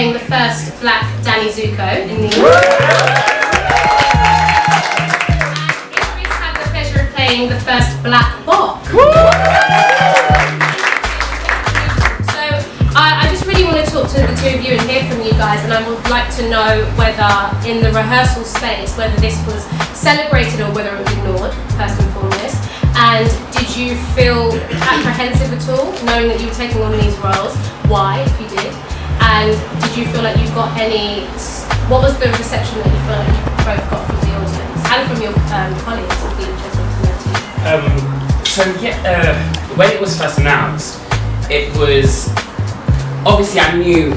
playing the first black Danny Zuko in the Idris had the pleasure of playing the first black Bob. So I just really want to talk to the two of you and hear from you guys, and I would like to know whether in the rehearsal space, whether this was celebrated or whether it was ignored, first and foremost. And did you feel apprehensive at all, knowing that you were taking on these roles? Why, if you did? And did you feel like you got any, what was the reception that you feel like you both got from the audience and from your colleagues? Would be interesting to know too. When it was first announced, it was, obviously I knew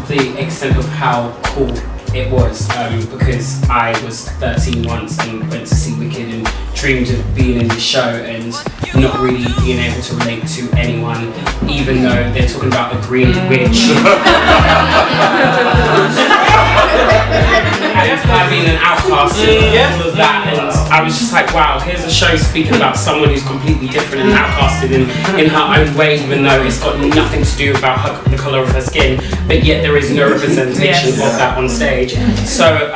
the extent of how cool it was, because I was 13 once and went to see Wicked and dreamed of being in the show and not really being able to relate to anyone, even though they're talking about a green witch. And I being an outcast and all of that, and I was just like, wow, here's a show speaking about someone who's completely different and outcasted in her own way, even though it's got nothing to do about the colour of her skin, but yet there is no representation of that on stage. So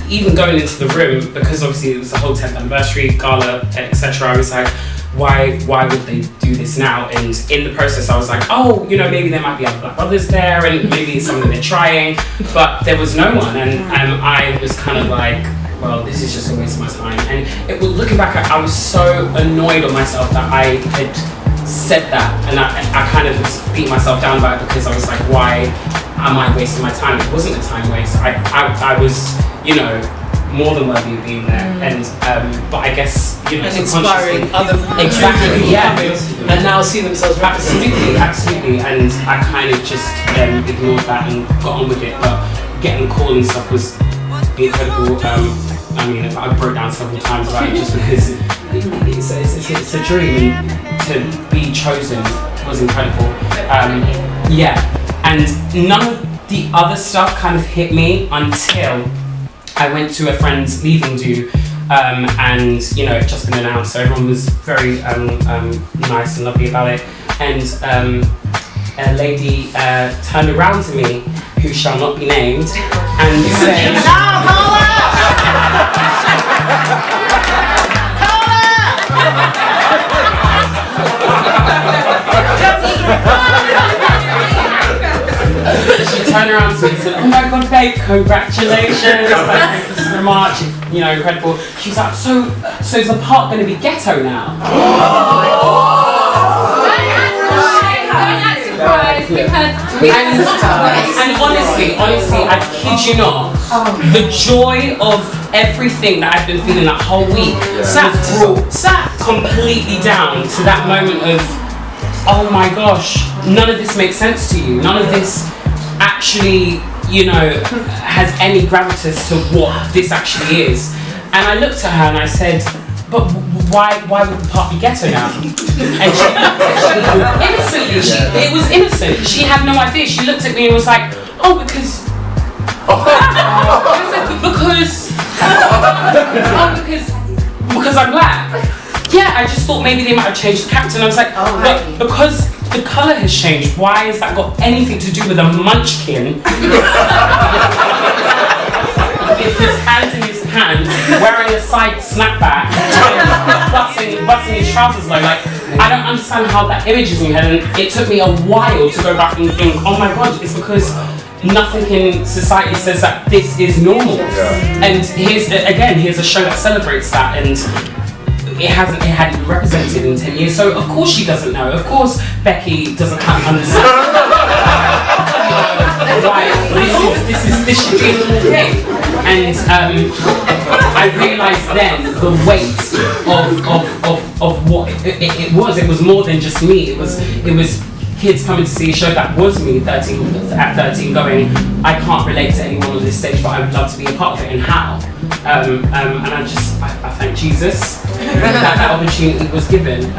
even going into the room, because obviously it was the whole 10th anniversary gala, etc., I was like, why would they do this now? And in the process I was like, oh, you know, maybe there might be other black brothers there and maybe it's something they're trying, but there was no one, and I was kind of like, well, this is just a waste of my time. And looking back, I was so annoyed on myself that I had said that, and I kind of just beat myself down about it, because I was like, why am I wasting my time? It wasn't a time waste. I was, you know, more than worthy of being there, and but I guess, you know, and inspiring other exactly, yeah, and now see themselves absolutely, and I kind of just ignored that and got on with it. But getting the call and stuff was incredible. I mean, I broke down several times about it, just because it's a dream, and to be chosen was incredible. Yeah, and none of the other stuff kind of hit me until I went to a friend's leaving do, and you know, it just been announced, so everyone was very nice and lovely about it, and a lady turned around to me, who shall not be named, and said, she turned around to me and said, oh my god, babe, congratulations, thank you so much, you know, incredible. She was like, so is the part going to be ghetto now? And honestly, I kid you not, the joy of everything that I've been feeling that whole week sat completely down to that moment of, oh my gosh, none of this makes sense to you. None of this actually, you know, has any gravitas to what this actually is. And I looked at her and I said, but why would the part be ghetto now? And she innocently, it was innocent. She had no idea. She looked at me and was like, oh, because I'm black. Yeah, I just thought maybe they might have changed the character. And I was like, but because the colour has changed, why has that got anything to do with a munchkin? With his hands in his hands, wearing a side snapback, busting his trousers low. Like, I don't understand how that image is in your head, and it took me a while to go back and think, oh my god, it's because nothing in society says that this is normal. Yeah. And here's a show that celebrates that, and it hadn't been represented in 10 years, so of course she doesn't know. Of course Becky doesn't understand why this should be a normal thing. And I realised then the weight of what it was. It was more than just me. It was kids coming to see a show that was me at 13 going, I can't relate to anyone on this stage, but I would love to be a part of it, and how? And I thank Jesus that opportunity was given.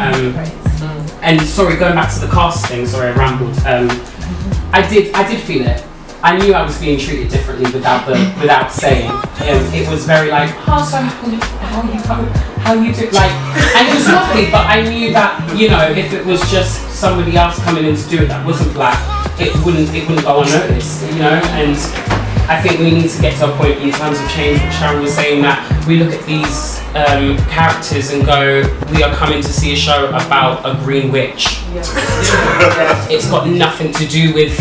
And sorry, going back to the cast thing, sorry I rambled. I did feel it. I knew I was being treated differently without saying. It was very like, oh, so how you do, like, and it was lovely, but I knew that, you know, if it was just somebody else coming in to do it that wasn't black, it wouldn't go unnoticed, you know. And I think we need to get to a point in terms of change. What Sharon was saying, that we look at these characters and go, we are coming to see a show about a green witch. It's got nothing to do with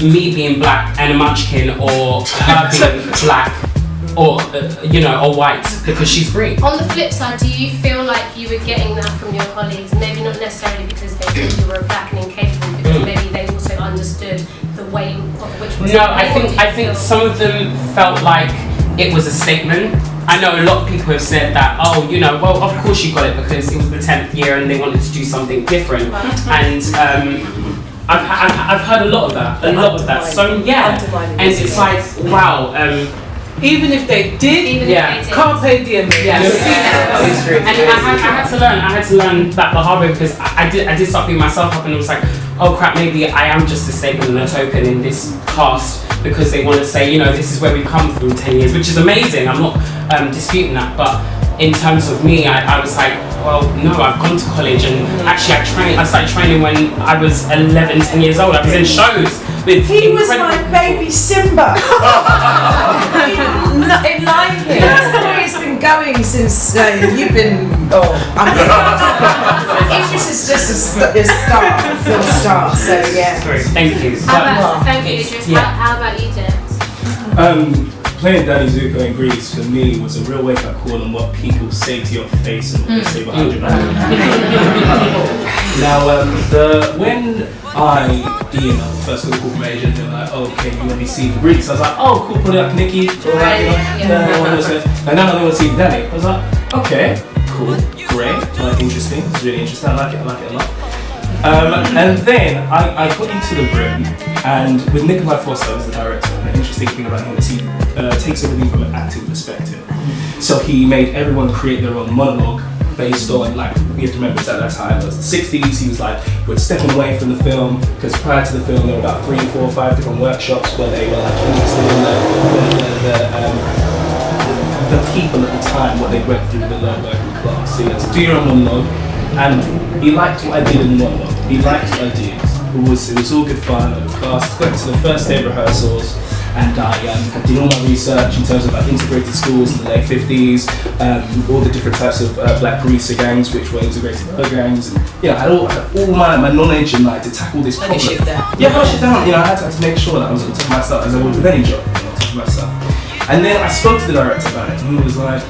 me being black and a munchkin, or her being black, or or white because she's green. On the flip side, do you feel like you were getting that from your colleagues? Maybe not necessarily because they thought you were black and incapable, because maybe they also understood the way of which was. No, I think some of them felt like it was a statement. I know a lot of people have said that, well, of course you got it because it was the 10th year and they wanted to do something different. And I've heard a lot of that. So yeah, and it's like, wow. Even if they did, carpe diem. Yeah. And I had to learn that the hard way, because I did start beating myself up, and it was like, oh crap, maybe I am just a statement and a token in this cast, because they want to say, this is where we've come from 10 years, which is amazing. I'm not disputing that, but in terms of me, I was like, well, no, I've gone to college, and actually I started training when I was 11, 10 years old. I was in shows with He was my baby Simba. In line here. It's been going since you've been. Idris is just a film star. So yeah. Sorry, thank you. Thank you, Idris. How about you, James? Playing Danny Zuko in Greece for me was a real wake-up call on what people say to your face and what they say behind your back. Now, when I first got a call from my agent, they were like, okay, you want to be seen for Greece? I was like, oh, cool, probably like Nikki, alright, And now they want to see Danny. I was like, okay, cool, great, interesting, it's really interesting, I like it a lot. And then I got into the room, and with Nikolai Foster as the director, the interesting thing about him is he takes everything from an acting perspective. So he made everyone create their own monologue based on, we have to remember it's at that time, it was the 60s, he was like, we're stepping away from the film, because prior to the film there were about 3, 4, 5 different workshops where they were interested in the people at the time, what they went through with the lower working class. So you had to do your own monologue. And he liked what I did in the monologue. He liked what I did. It was all good fun. I went to the first day of rehearsals, and I did all my research in terms of integrated schools in the late 50s, all the different types of black greaser gangs, which were integrated other gangs, and I had all my knowledge and to tackle this problem. Shit down. Yeah, push it down. I had to make sure that I was on top of my stuff, as I would with any job, on top of my stuff. And then I spoke to the director about it, and he was like,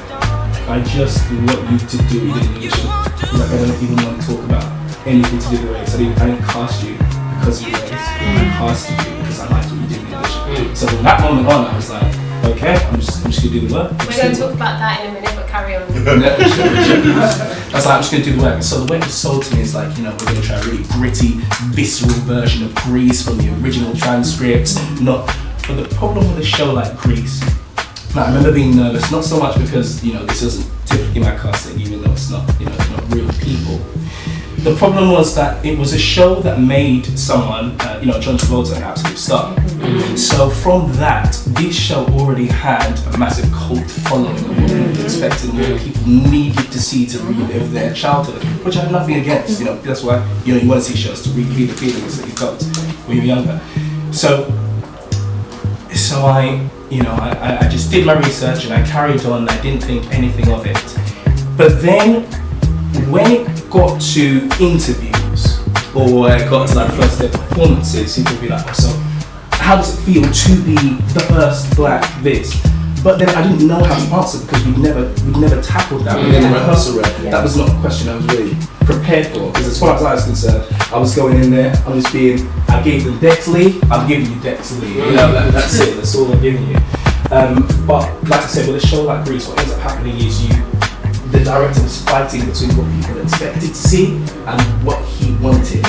I just want you to do the audition. I don't even want to talk about anything to do with the race. I didn't cast you because of your race. I cast you because I liked what you did in the audition. So from that moment on, I was like, okay, I'm just going to do the work. We're going to talk about that in a minute, but carry on. I was like, I'm just going to do the work. And so the way it was sold to me is like, we're going to try a really gritty, visceral version of Grease from the original transcript. But the problem with a show like Grease, I remember being nervous, not so much because, this isn't typically my casting, even though it's not, it's not real people. The problem was that it was a show that made someone, John Travolta, an absolute star. So from that, this show already had a massive cult following of what people expected, what people needed to see to relive their childhood, which I have nothing against. That's why you want to see shows to relive the feelings that you felt when you were younger. So I just did my research and I carried on. I didn't think anything of it. But then, when it got to interviews or it got to the first day performances, people would be like, so how does it feel to be the first black this? But then I didn't know how to answer because we'd never tackled that within the rehearsal room. That was not a question I was really prepared for, because as far as I was concerned, I was going in there, I gave them Dexley, I'm giving you Dexley, that's it, that's all I'm giving you. But like I said, with a show like Grease, what ends up happening is the director was fighting between what people expected to see and what he wanted.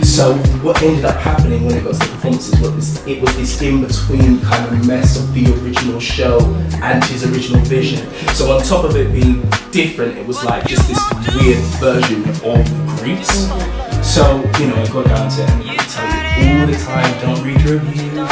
So what ended up happening when it got to the performances was it was this in-between kind of mess of the original show and his original vision. So on top of it being different, it was like just this weird version of Grease. So, I got down to it and I tell you all the time, don't read reviews,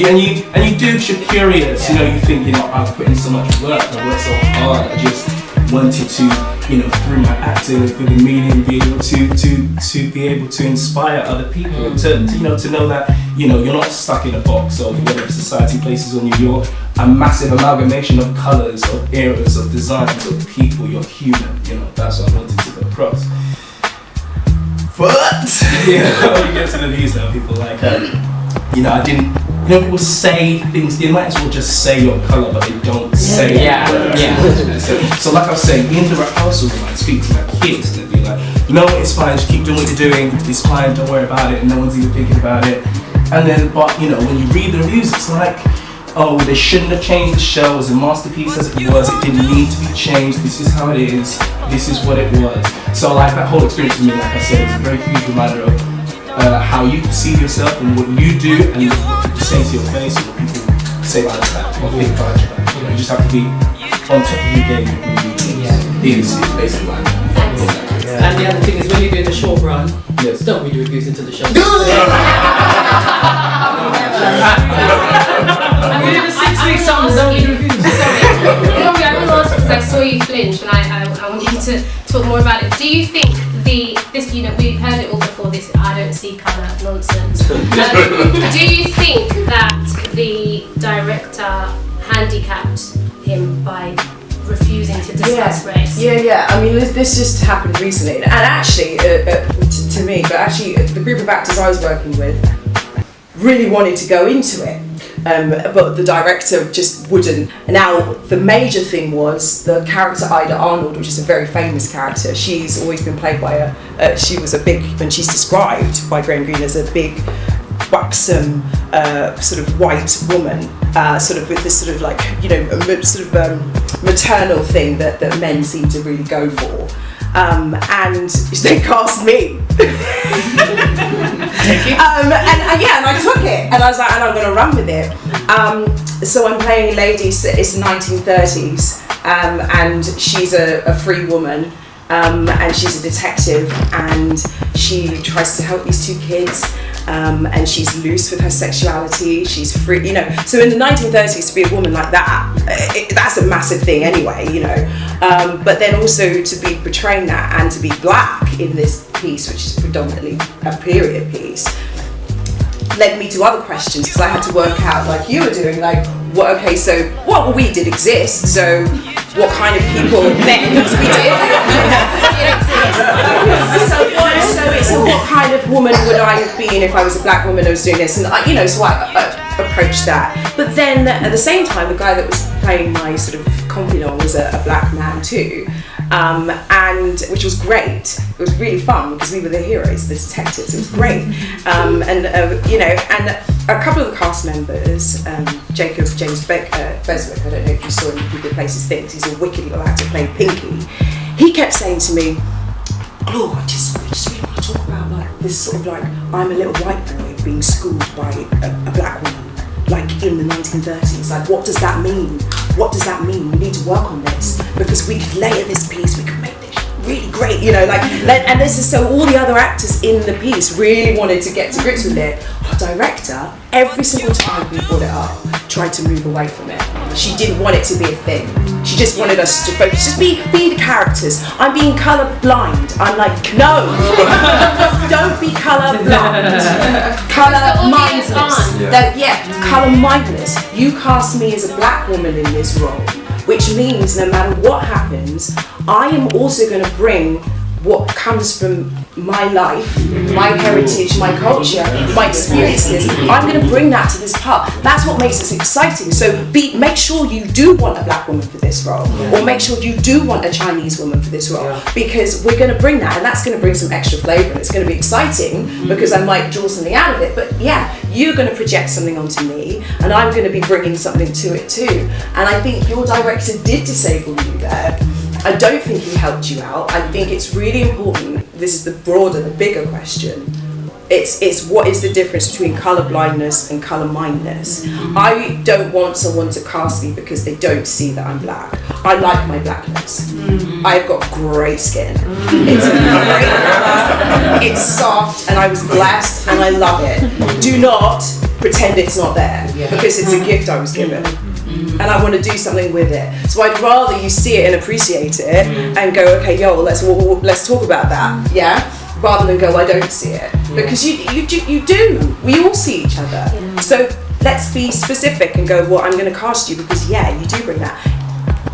and you do, because you're curious, you think, I've put in so much work, I worked so hard, I just wanted to, through my acting, through the medium, be able to be able to inspire other people, to know that, you're not stuck in a box of whatever society places on you. You're a massive amalgamation of colours, of eras, of designs, of people. You're human, that's what I wanted to go across. But, you get to the views now, people like, I didn't, people say things, they might as well just say your colour, but they don't say it. So like I was saying, in the rehearsal room, I'd speak to my kids and they'd be like, no, it's fine, just keep doing what you're doing, it's fine, don't worry about it, and no one's even thinking about it. And then, but when you read the reviews, it's like, oh, they shouldn't have changed the show, it was a masterpiece as it was, it didn't need to be changed, this is how it is, this is what it was. So like that whole experience for me, like I said, it's a very huge reminder of how you perceive yourself and what you do and what people say to your face and what people say about that or think about you. You just have to be on top of your game is basically like that. And the other thing is when you're doing the short run, don't read reviews into the show. I'm doing the 6 weeks on, don't read reviews. I will ask because I saw you flinch and I want you to talk more about it. Do you think we've heard it all before, this I don't see colour nonsense. Do you think that the director handicapped him by refusing to discuss race? Yeah. I mean, this just happened recently, and actually, to me, but actually, the group of actors I was working with really wanted to go into it, but the director just wouldn't. Now, the major thing was the character Ida Arnold, which is a very famous character. She's always been played by and she's described by Graham Greene as a big, buxom, sort of white woman, sort of with this sort of like, maternal thing that men seem to really go for. And they cast me. And I took it, and I was like, and I'm going to run with it. So I'm playing a lady, it's the 1930s, and she's a free woman, and she's a detective, and she tries to help these two kids, and she's loose with her sexuality, she's free, So in the 1930s, to be a woman like that, that's a massive thing anyway, But then also to be portraying that and to be black in this piece, which is predominantly a period piece, led me to other questions, because I had to work out, like you were doing, like, we did exist, so what kind of people then we did? So what kind of woman would I have been if I was a black woman who was doing this? And so I approached that. But then at the same time, the guy that was playing my sort of confidant was a black man too. And which was great. It was really fun because we were the heroes, the detectives. It was great, and a couple of the cast members, James Beswick. I don't know if you saw him in People Places Things. He's a wicked little actor playing Pinky. He kept saying to me, "Oh, I just really want to talk about like this sort of like I'm a little white boy being schooled by a black woman, like in the 1930s. Like, what does that mean? What does that mean? We need to work on this because we could layer this piece. We could make this really great, and this is so all the other actors in the piece really wanted to get to grips with it. Our director, every single time we brought it up, tried to move away from it. She didn't want it to be a thing. She just wanted us to focus, just be the characters. I'm being colour blind. I'm like, no, don't be colour blind. Colour mindless. Colour mindless. You cast me as a black woman in this role, which means no matter what happens, I am also going to bring what comes from my life, my heritage, my culture, my experiences. I'm going to bring that to this part. That's what makes us exciting. So make sure you do want a black woman for this role, or make sure you do want a Chinese woman for this role, because we're going to bring that, and that's going to bring some extra flavour, and it's going to be exciting because I might draw something out of it. But you're going to project something onto me, and I'm going to be bringing something to it too. And I think your director did disable you there. I don't think he helped you out. I think it's really important. This is the broader, the bigger question. It's what is the difference between colour blindness and colour mindness? I don't want someone to cast me because they don't see that I'm black. I like my blackness. I've got great skin. It's great colour. It's soft, and I was blessed, and I love it. Do not pretend it's not there, because it's a gift I was given. and I want to do something with it. So I'd rather you see it and appreciate it and go, okay, yo, let's talk about that, yeah? Rather than go, I don't see it. Because you do. We all see each other. So let's be specific and go, well, I'm going to cast you because, yeah, you do bring that.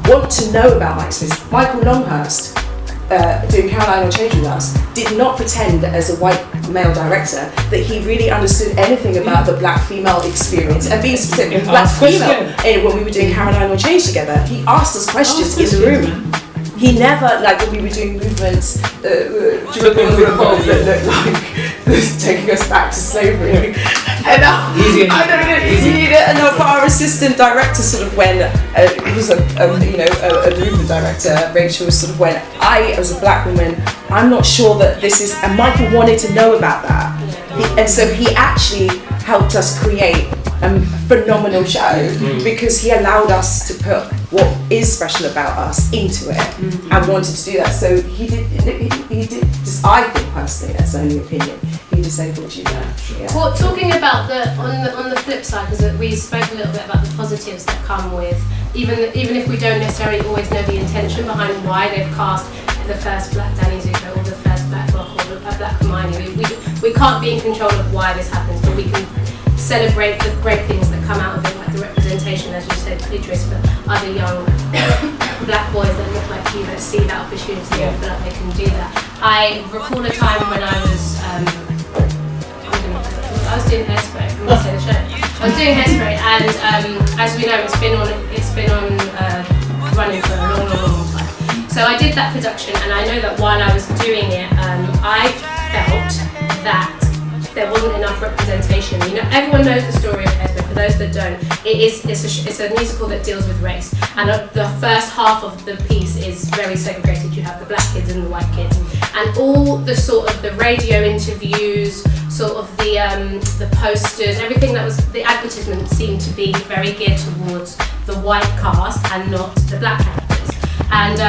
Want to know about Michael Longhurst, doing Caroline or Change with us, did not pretend as a white male director that he really understood anything about the black female experience, and being specific, black female. And when we were doing Caroline or Change together, he asked us questions in the room. He never, like when we were doing movements during the revolt that looked like taking us back to slavery. And but our assistant director sort of when it was a movement director, Rachel was sort of when I as a black woman, I'm not sure that this is, and Michael wanted to know about that, and so he actually helped us create a phenomenal show because he allowed us to put what is special about us into it and wanted to do that. So he did just, I think personally, that's only opinion, he disabled you there. Yeah. Well, talking about on the flip side, because we spoke a little bit about the positives that come with, even if we don't necessarily always know the intention behind why they've cast the first black Danny Zuko or the first black Rock or a black Hermione, we can't be in control of why this happens, but we can celebrate the great things that come out of it, like the representation, as you said, Idris, for other young black boys that look like you, that see that opportunity and feel like they can do that. I recall a time when I was doing Hairspray. I'm gonna say the show. I was doing Hairspray, and as we know, it's been on running for a long time. So I did that production, and I know that while I was doing it, I felt that there wasn't enough representation. You know, everyone knows the story of Hairspray. For those that don't, it's a musical that deals with race, and the first half of the piece is very segregated. You have the black kids and the white kids, and all the sort of the radio interviews, sort of the posters, everything that was the advertisement seemed to be very geared towards the white cast and not the black characters. And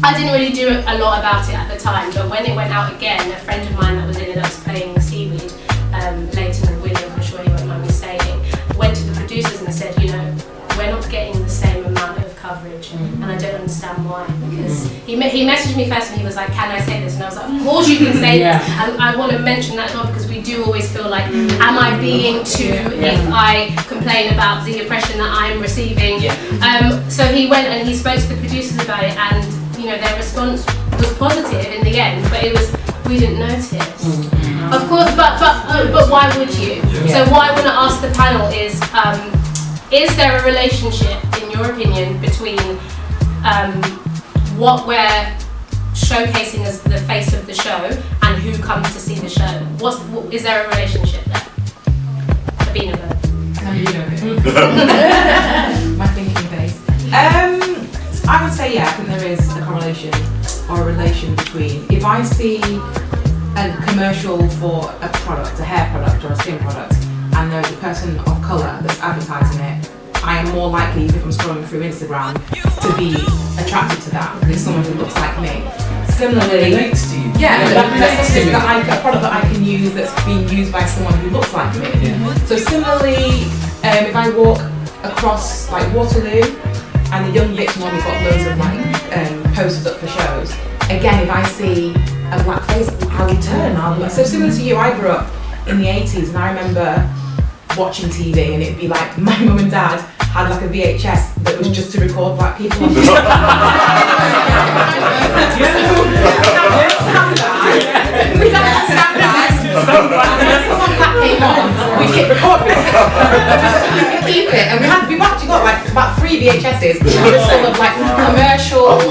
I didn't really do a lot about it at the time, but when it went out again, a friend of mine that was in it, that was playing Seaweed, Leighton and William, I'm sure you won't mind me saying, went to the producers and said, you know, we're not getting the same amount of coverage, and I don't understand why. Because he messaged me first and he was like, can I say this? And I was like, of course you can say this. And I want to mention that as well, because we do always feel like, am I being if I complain about the oppression that I'm receiving? So he went and he spoke to the producers about it, and you know, their response was positive in the end, but it was, we didn't notice. Of course, but why would you? So what I want to ask the panel is there a relationship, in your opinion, between what we're showcasing as the face of the show and who comes to see the show? Is there a relationship there? Ibinabo. My thinking phase. I would say, yeah, I think there is a correlation or a relation between, if I see a commercial for a product, a hair product or a skin product, and there's a person of colour that's advertising it, I am more likely, if I'm scrolling through Instagram, to be attracted to that because it's someone who looks like me. Similarly, relates to you. Yeah, a product that I can use that's being used by someone who looks like me. So similarly, if I walk across like Waterloo, and the young bitch normally got loads of like posters up for shows. Again, if I see a black face, I will turn. So similar to you, I grew up in the 80s, and I remember watching TV, and it'd be like my mum and dad had like a VHS that was just to record black people. We hit record it. Keep it, and we've actually got like about 3 VHSs just full of like commercials.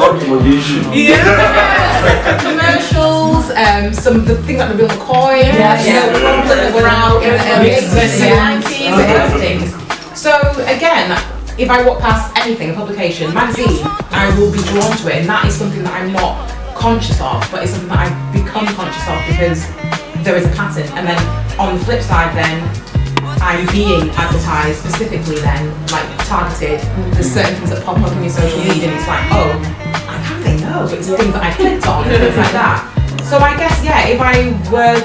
Commercials, some of the things like the Bill McCoy, that were out in the early 80s and 90s and things. So again, if I walk past anything, a publication, magazine, I will be drawn to it, and that is something that I'm not conscious of, but it's something that I've become conscious of because there is a pattern. And then on the flip side then, I'm being advertised specifically then, like targeted. There's certain things that pop up in your social media and it's like, oh, how do they know? But it's things that I clicked on and things like that. So I guess, yeah, if I were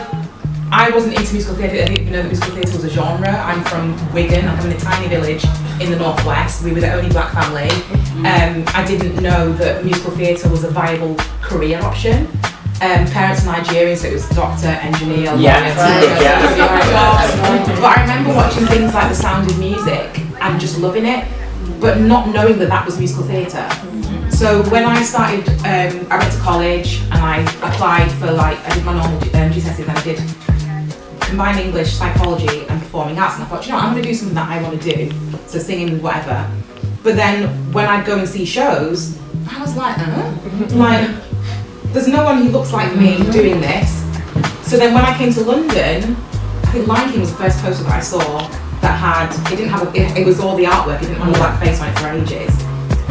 I wasn't into musical theatre. I didn't even know that musical theatre was a genre. I'm from Wigan. I'm in a tiny village in the northwest. We were the only black family. I didn't know that musical theatre was a viable career option. Parents are Nigerian, so it was doctor, engineer, lawyer, teacher. But I remember watching things like The Sound of Music and just loving it, but not knowing that that was musical theatre. So when I started, I went to college and I applied for I did my normal GCSE, then I did combined English, psychology and performing arts, and I thought, I'm going to do something that I want to do, so singing, whatever. But then when I'd go and see shows, I was like, there's no one who looks like me doing this. So then when I came to London, I think Lion King was the first poster that I saw that it was all the artwork, it didn't have a black face on it for ages.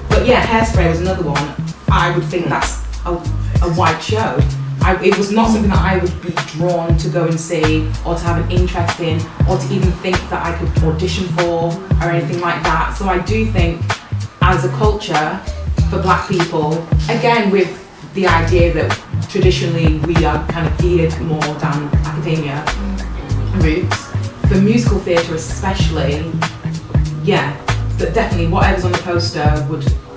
But yeah, Hairspray was another one. I would think that's a white show. It was not something that I would be drawn to go and see or to have an interest in or to even think that I could audition for or anything like that. So I do think as a culture for black people, again with the idea that traditionally we are kind of geared more down academia routes, for musical theatre especially, yeah, but definitely whatever's on the poster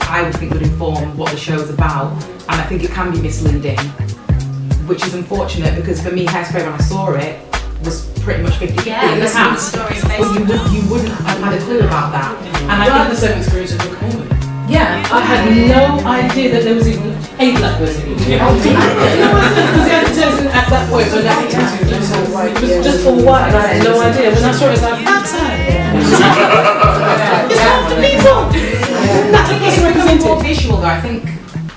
I would think would inform what the show's about, and I think it can be misleading, which is unfortunate because for me Hairspray when I saw it was pretty much 50-50 in the past, but you wouldn't have had a clue about that. And I had think the same experience as your comment. yeah, I had no idea that there was even a black person. Because the advertisement at that point was it was just for white, and I had no idea. When I saw it, I was like, outside. It's not for people. It's more visual though. I think,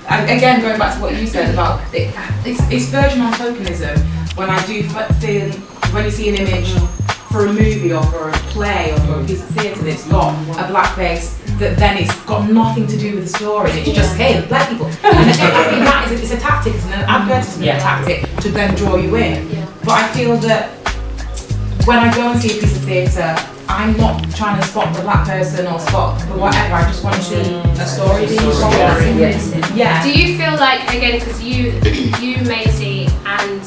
again, going back to what you said about it's version on tokenism. When I do feel, when you see an image for a movie or for a play or for a piece of theatre that's got a black face, that then it's got nothing to do with the story. It's just, hey, black people. And I think that is, it's a tactic, it's an advertisement tactic to then draw you in. But I feel that when I go and see a piece of theatre, I'm not trying to spot the black person or spot the whatever, I just want to see a story being told. Yeah. Do you feel like, again, because you Maisey and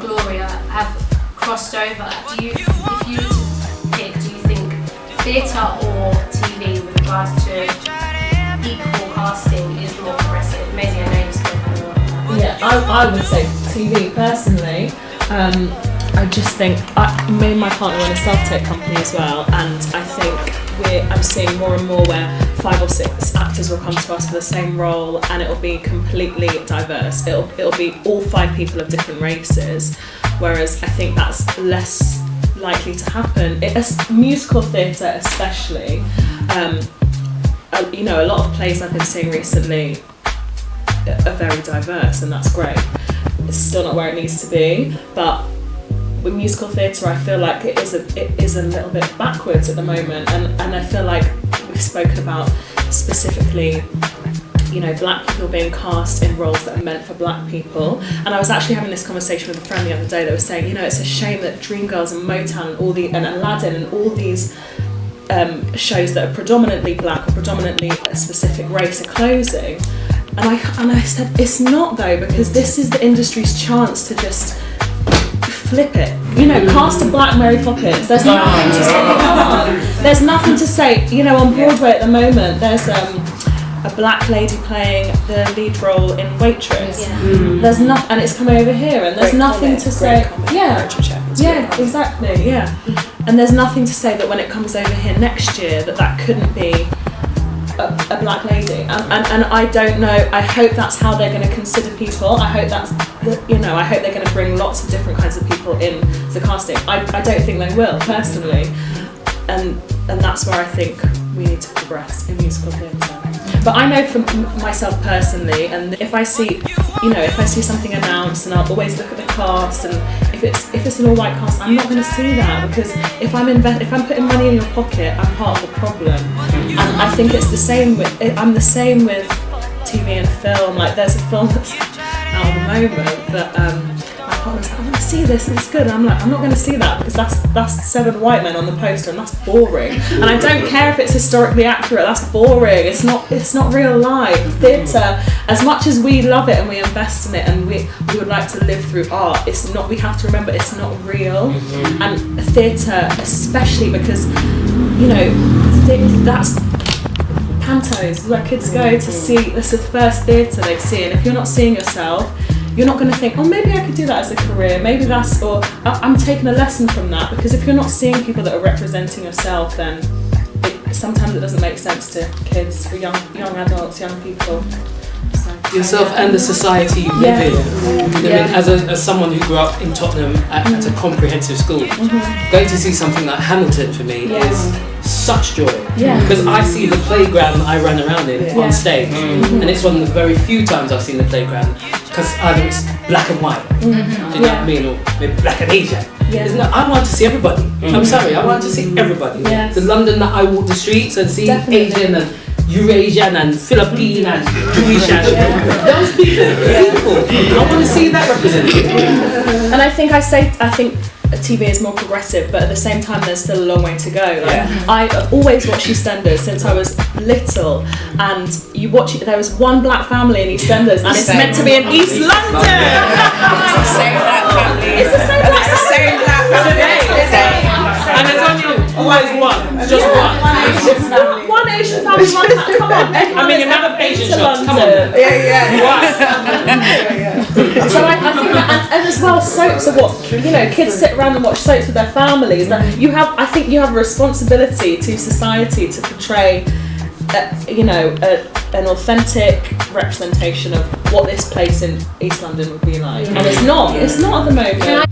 Gloria have crossed over, if you pick, do you think theatre or TV with regards to equal casting is more progressive? Maisey, I know you spoke a lot about that. Yeah, I would say TV personally. I just think, me and my partner run a self-tape company as well, and I think I'm seeing more and more where 5 or 6 actors will come to us for the same role and it'll be completely diverse. It'll be all 5 people of different races, whereas I think that's less likely to happen. Musical theatre especially, a lot of plays I've been seeing recently are very diverse, and that's great. It's still not where it needs to be, but with musical theatre I feel like it is a little bit backwards at the moment, and I feel like we've spoken about specifically black people being cast in roles that are meant for black people. And I was actually having this conversation with a friend the other day that was saying, it's a shame that Dreamgirls and Motown and Aladdin and all these shows that are predominantly black or predominantly a specific race are closing. And I said, it's not though, because this is the industry's chance to just flip it. Cast a black Mary Poppins. There's nothing to say. There's nothing to say. On Broadway at the moment, there's a black lady playing the lead role in Waitress. There's not, and it's come over here, and there's nothing to say. Exactly. And there's nothing to say that when it comes over here next year that couldn't be a black lady, and I don't know. I hope that's how they're going to consider people. I hope that's I hope they're going to bring lots of different kinds of people in the casting. I don't think they will personally, and that's where I think we need to progress in musical theatre. But I know for myself personally, and if I see something announced, and I'll always look at the cast, and if it's an all-white cast, I'm not going to see that, because if I'm putting money in your pocket, I'm part of the problem. And I think it's the same with TV and film. Like there's a film that's out at the moment that my I want to see this, it's good. And I'm like, I'm not going to see that because that's 7 white men on the poster and that's boring. And I don't care if it's historically accurate, that's boring. It's not real life. Theatre, as much as we love it and we invest in it and we would like to live through art, it's not, we have to remember it's not real. And theatre, especially because, you know, that's pantos where kids go to see, that's the first theatre they see, and if you're not seeing yourself, you're not going to think, oh, maybe I could do that as a career, maybe that's, or I'm taking a lesson from that, because if you're not seeing people that are representing yourself, then sometimes it doesn't make sense to kids, or young adults, young people. Yourself and the society you live in. I mean, as someone who grew up in Tottenham at a comprehensive school, going to see something like Hamilton for me is such joy. Because I see the playground I run around in on stage, and it's one of the very few times I've seen the playground, because either it's black and white, do you know what I mean, or maybe black and Asian. I want to see everybody. I'm sorry, I want to see everybody. The London that I walk the streets and see Asian and Eurasian and Philippine and Jewish and those people. I want to see that represented. And I think TV is more progressive, but at the same time there's still a long way to go. I've always watched EastEnders since I was little, and you watch it, there was one black family in EastEnders and it's meant to be in East London. It's the same black family. It's the same black family. It's the same black family. And there's only always one, just one. One Asian family, one black, come on. I mean, amount of Asian shots, come on. So I think that, and as well, soaps are what, you know, kids sit around and watch soaps with their families. That I think you have a responsibility to society to portray, an authentic representation of what this place in East London would be like. And it's not at the moment. Can